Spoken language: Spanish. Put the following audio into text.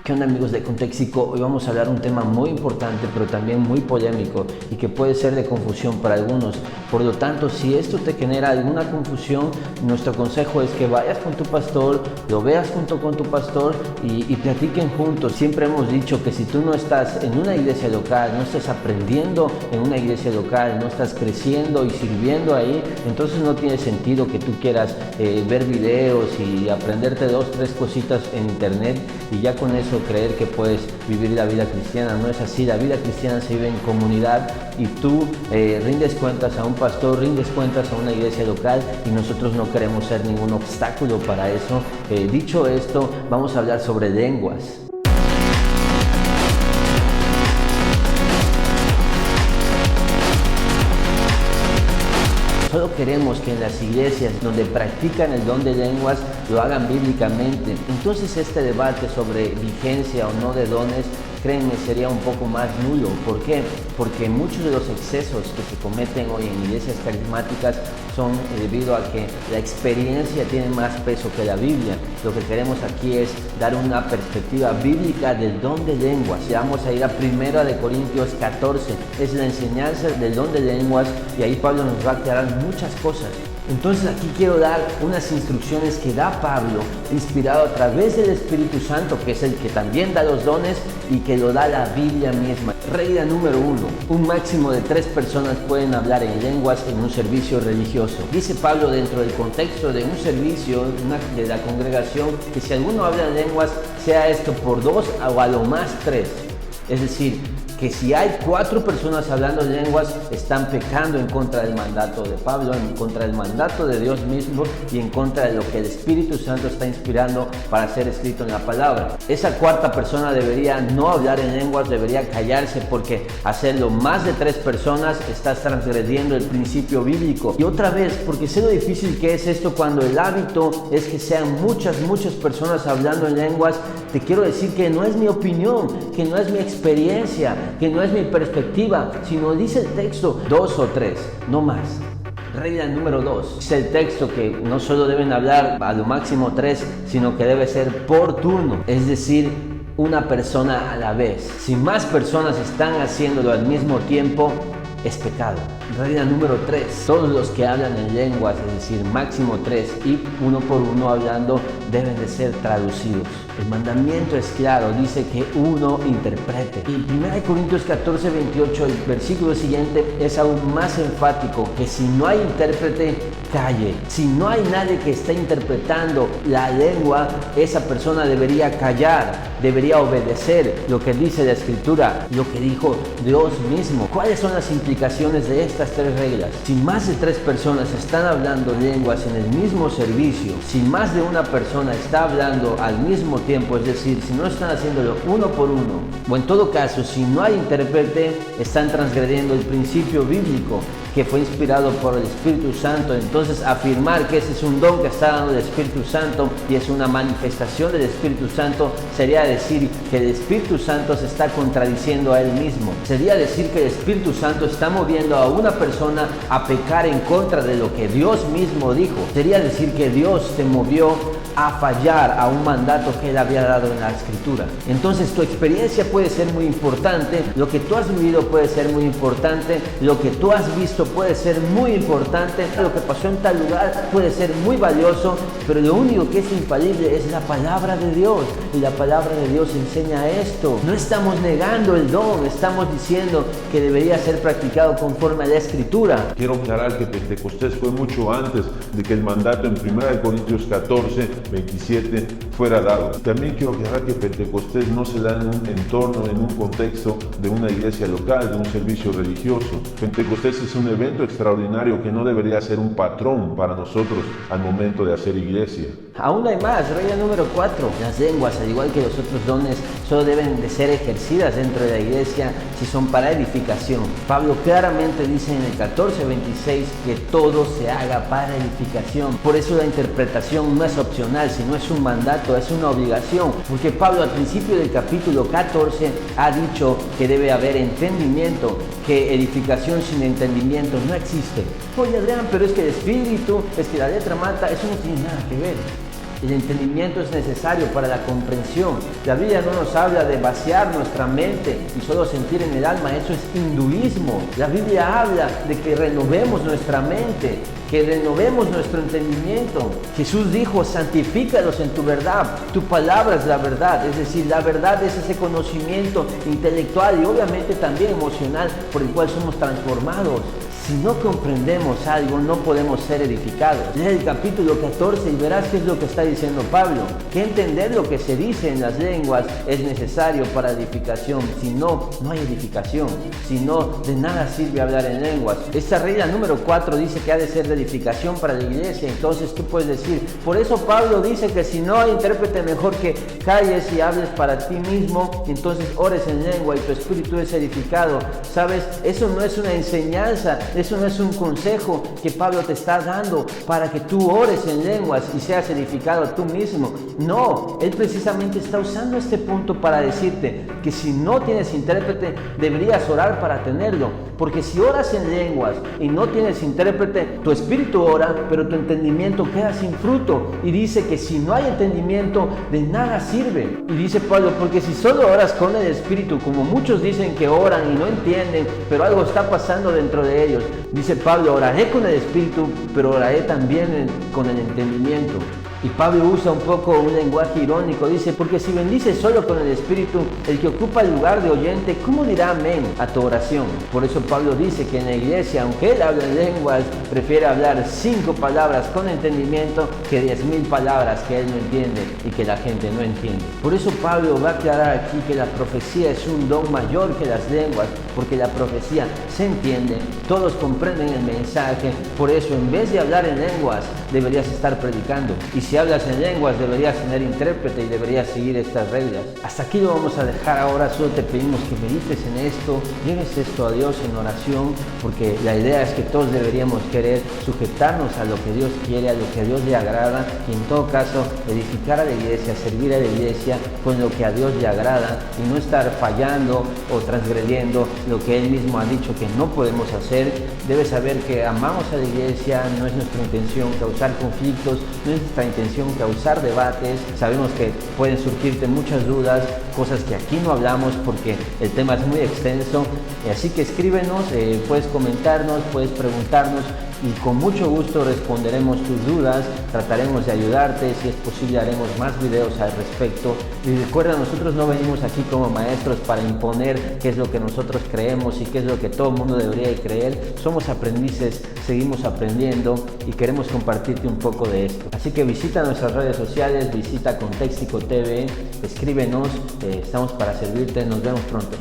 ¿Qué onda, amigos de Contextico? Hoy vamos a hablar un tema muy importante, pero también muy polémico y que puede ser de confusión para algunos. Por lo tanto, si esto te genera alguna confusión, nuestro consejo es que vayas con tu pastor, lo veas junto con tu pastor y platiquen juntos. Siempre hemos dicho que si tú no estás en una iglesia local, no estás aprendiendo en una iglesia local, no estás creciendo y sirviendo ahí, entonces no tiene sentido que tú quieras ver videos y aprenderte 2, 3 cositas en internet y ya con eso creer que puedes vivir la vida cristiana. No es así. La vida cristiana se vive en comunidad y tú rindes cuentas a un pastor, rindes cuentas a una iglesia local y nosotros no queremos ser ningún obstáculo para eso. Dicho esto, vamos a hablar sobre lenguas. Solo queremos que en las iglesias donde practican el don de lenguas lo hagan bíblicamente. Entonces este debate sobre vigencia o no de dones, créanme, sería un poco más nulo. ¿Por qué? Porque muchos de los excesos que se cometen hoy en iglesias carismáticas son debido a que la experiencia tiene más peso que la Biblia. Lo que queremos aquí es dar una perspectiva bíblica del don de lenguas. Ya vamos a ir a 1 de Corintios 14. Es la enseñanza del don de lenguas y ahí Pablo nos va a aclarar muchas cosas. Entonces aquí quiero dar unas instrucciones que da Pablo, inspirado a través del Espíritu Santo, que es el que también da los dones y que lo da la Biblia misma. Regla número 1. Un máximo de 3 personas pueden hablar en lenguas en un servicio religioso. Dice Pablo dentro del contexto de un servicio de la congregación que si alguno habla en lenguas, sea esto por 2 o a lo más 3. Es decir, que si hay 4 personas hablando lenguas, están pecando en contra del mandato de Pablo, en contra del mandato de Dios mismo y en contra de lo que el Espíritu Santo está inspirando para ser escrito en la palabra. Esa 4ª persona debería no hablar en lenguas, debería callarse, porque hacerlo más de 3 personas estás transgrediendo el principio bíblico. Y otra vez, porque sé lo difícil que es esto cuando el hábito es que sean muchas personas hablando en lenguas. Te quiero decir que no es mi opinión, que no es mi experiencia, que no es mi perspectiva, sino dice el texto 2 o 3, no más. Regla número 2, dice el texto que no solo deben hablar a lo máximo 3, sino que debe ser por turno, es decir, una persona a la vez. Si más personas están haciéndolo al mismo tiempo, es pecado. Regla número 3, todos los que hablan en lenguas, es decir, máximo 3 y uno por uno hablando, deben de ser traducidos. El mandamiento es claro, dice que uno interprete. Y 1 Corintios 14, 28, el versículo siguiente es aún más enfático, que si no hay intérprete, calle. Si no hay nadie que esté interpretando la lengua, esa persona debería callar, debería obedecer lo que dice la Escritura, lo que dijo Dios mismo. ¿Cuáles son las implicaciones de estas 3 reglas? Si más de 3 personas están hablando lenguas en el mismo servicio, si más de una persona está hablando al mismo tiempo, es decir, si no están haciéndolo uno por uno, o en todo caso, si no hay intérprete, están transgrediendo el principio bíblico que fue inspirado por el Espíritu Santo. Entonces afirmar que ese es un don que está dando el Espíritu Santo y es una manifestación del Espíritu Santo sería decir que el Espíritu Santo se está contradiciendo a él mismo. Sería decir que el Espíritu Santo está moviendo a una persona a pecar en contra de lo que Dios mismo dijo. Sería decir que Dios te movió a fallar a un mandato que Él había dado en la Escritura. Entonces tu experiencia puede ser muy importante, lo que tú has vivido puede ser muy importante, lo que tú has visto puede ser muy importante, lo que pasó en tal lugar puede ser muy valioso, pero lo único que es infalible es la palabra de Dios, y la palabra de Dios enseña esto. No estamos negando el don, estamos diciendo que debería ser practicado conforme a la Escritura. Quiero aclarar que Pentecostés fue mucho antes de que el mandato en 1 Corintios 14, 27 fuera dado. También quiero aclarar que Pentecostés no se da en un entorno, en un contexto de una iglesia local, de un servicio religioso. Pentecostés es un evento extraordinario que no debería ser un patrón para nosotros al momento de hacer iglesia. Aún hay más. Regla número 4. Las lenguas, al igual que los otros dones, solo deben de ser ejercidas dentro de la iglesia si son para edificación. Pablo claramente dice en el 14:26 que todo se haga para edificación. Por eso la interpretación no es opcional, sino es un mandato, es una obligación. Porque Pablo al principio del capítulo 14 ha dicho que debe haber entendimiento, que edificación sin entendimiento no existe. Oye, Adrián, pero es que el espíritu, es que la letra mata, eso no tiene nada que ver. El entendimiento es necesario para la comprensión. La Biblia no nos habla de vaciar nuestra mente y solo sentir en el alma, eso es hinduismo. La Biblia habla de que renovemos nuestra mente, que renovemos nuestro entendimiento. Jesús dijo, santifícalos en tu verdad, tu palabra es la verdad, es decir, la verdad es ese conocimiento intelectual y obviamente también emocional por el cual somos transformados. Si no comprendemos algo, no podemos ser edificados. Lee el capítulo 14 y verás qué es lo que está diciendo Pablo. Que entender lo que se dice en las lenguas es necesario para edificación. Si no, no hay edificación. Si no, de nada sirve hablar en lenguas. Esta regla número 4 dice que ha de ser de edificación para la iglesia. Entonces tú puedes decir, por eso Pablo dice que si no hay intérprete, mejor que calles y hables para ti mismo. Entonces ores en lengua y tu espíritu es edificado. ¿Sabes? Eso no es una enseñanza. Eso no es un consejo que Pablo te está dando para que tú ores en lenguas y seas edificado tú mismo. No, él precisamente está usando este punto para decirte que si no tienes intérprete, deberías orar para tenerlo. Porque si oras en lenguas y no tienes intérprete, tu espíritu ora, pero tu entendimiento queda sin fruto. Y dice que si no hay entendimiento, de nada sirve. Y dice Pablo, porque si solo oras con el espíritu, como muchos dicen que oran y no entienden, pero algo está pasando dentro de ellos. Dice Pablo, oraré con el espíritu, pero oraré también con el entendimiento. Y Pablo usa un poco un lenguaje irónico, dice, porque si bendices solo con el Espíritu, el que ocupa el lugar de oyente, ¿cómo dirá amén a tu oración? Por eso Pablo dice que en la iglesia, aunque él habla en lenguas, prefiere hablar 5 palabras con entendimiento que 10,000 palabras que él no entiende y que la gente no entiende. Por eso Pablo va a aclarar aquí que la profecía es un don mayor que las lenguas, porque la profecía se entiende, todos comprenden el mensaje, por eso en vez de hablar en lenguas, deberías estar predicando. Y si hablas en lenguas, deberías tener intérprete y deberías seguir estas reglas. Hasta aquí lo vamos a dejar ahora, solo te pedimos que medites en esto, lleves esto a Dios en oración, porque la idea es que todos deberíamos querer sujetarnos a lo que Dios quiere, a lo que a Dios le agrada, y en todo caso, edificar a la iglesia, servir a la iglesia con lo que a Dios le agrada, y no estar fallando o transgrediendo lo que Él mismo ha dicho que no podemos hacer. Debes saber que amamos a la iglesia, no es nuestra intención causar conflictos, no es nuestra intención causar debates. Sabemos que pueden surgirte muchas dudas, cosas que aquí no hablamos porque el tema es muy extenso, así que escríbenos, puedes comentarnos, puedes preguntarnos y con mucho gusto responderemos tus dudas, trataremos de ayudarte, si es posible haremos más videos al respecto. Y recuerda, nosotros no venimos aquí como maestros para imponer qué es lo que nosotros creemos y qué es lo que todo el mundo debería de creer. Somos aprendices, seguimos aprendiendo y queremos compartirte un poco de esto. Así que visita nuestras redes sociales, visita Contextico TV, escríbenos, estamos para servirte, nos vemos pronto.